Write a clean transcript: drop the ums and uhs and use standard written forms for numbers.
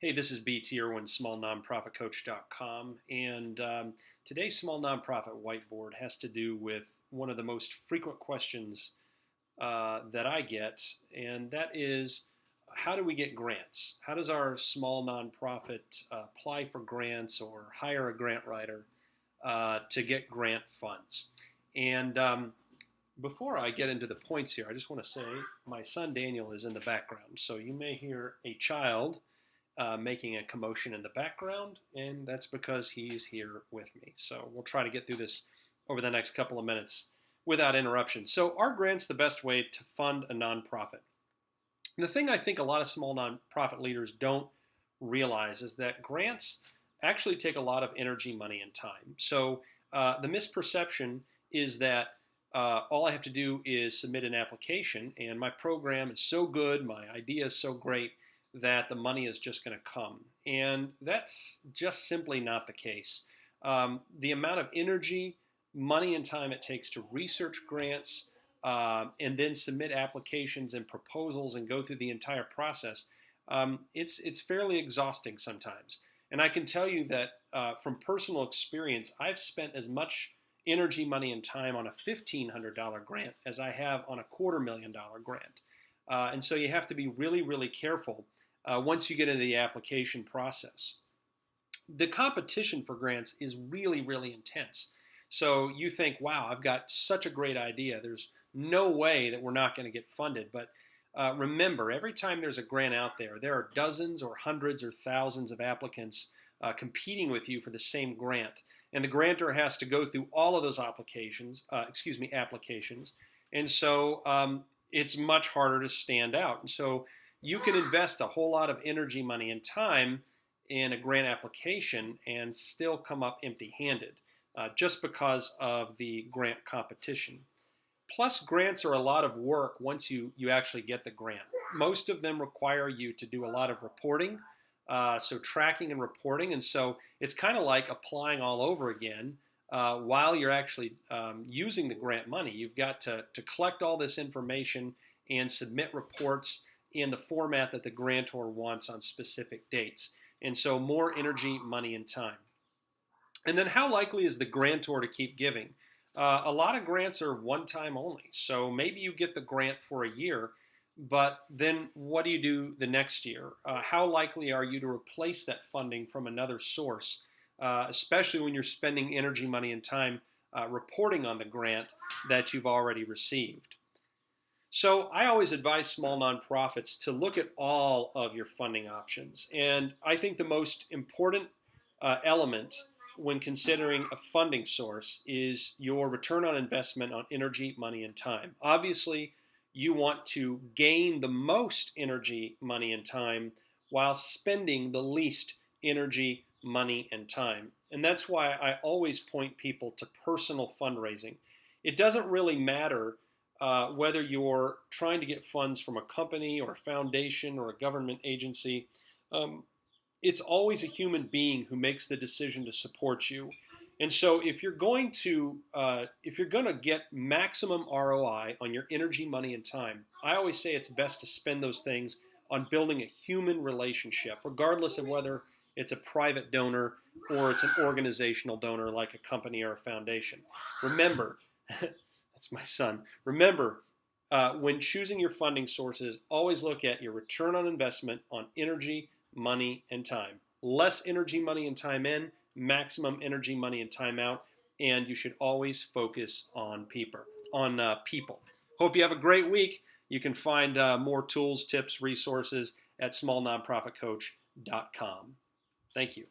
Hey, this is BT Irwin, smallnonprofitcoach.com, and today's Small Nonprofit Whiteboard has to do with one of the most frequent questions that I get, and that is, how do we get grants? How does our small nonprofit apply for grants or hire a grant writer to get grant funds? And before I get into the points here, I just want to say my son Daniel is in the background, so you may hear a child making a commotion in the background, and that's because he's here with me. So we'll try to get through this over the next couple of minutes without interruption. So are grants the best way to fund a nonprofit? And the thing I think a lot of small nonprofit leaders don't realize is that grants actually take a lot of energy, money, and time. So the misperception is that all I have to do is submit an application, and my program is so good, my idea is so great, that the money is just going to come. And that's just simply not the case. The amount of energy, money, and time it takes to research grants and then submit applications and proposals and go through the entire process, it's fairly exhausting sometimes. And I can tell you that from personal experience, I've spent as much energy, money, and time on a $1,500 grant as I have on a $250,000 grant. And so you have to be really, really careful once you get into the application process. The competition for grants is really, really intense. So you think, wow, I've got such a great idea. There's no way that we're not going to get funded. But remember, every time there's a grant out there, there are dozens or hundreds or thousands of applicants competing with you for the same grant. And the grantor has to go through all of those applications. And so it's much harder to stand out. And so you can invest a whole lot of energy, money, and time in a grant application and still come up empty-handed just because of the grant competition. Plus, grants are a lot of work once you actually get the grant. Most of them require you to do a lot of reporting, so tracking and reporting. And so it's kind of like applying all over again while you're actually using the grant money. You've got to collect all this information and submit reports in the format that the grantor wants on specific dates. And so more energy, money, and time. And then how likely is the grantor to keep giving? A lot of grants are one time only. So maybe you get the grant for a year, but then what do you do the next year? How likely are you to replace that funding from another source, especially when you're spending energy, money, and time reporting on the grant that you've already received? So I always advise small nonprofits to look at all of your funding options. And I think the most important element when considering a funding source is your return on investment on energy, money, and time. Obviously, you want to gain the most energy, money, and time while spending the least energy, money, and time. And that's why I always point people to personal fundraising. It doesn't really matter whether you're trying to get funds from a company or a foundation or a government agency. It's always a human being who makes the decision to support you. And so if you're going to get maximum ROI on your energy, money, and time, I always say it's best to spend those things on building a human relationship, regardless of whether it's a private donor or it's an organizational donor like a company or a foundation. Remember, that's my son. Remember, when choosing your funding sources, always look at your return on investment on energy, money, and time. Less energy, money, and time in, maximum energy, money, and time out, and you should always focus on people. Hope you have a great week. You can find more tools, tips, resources at smallnonprofitcoach.com. Thank you.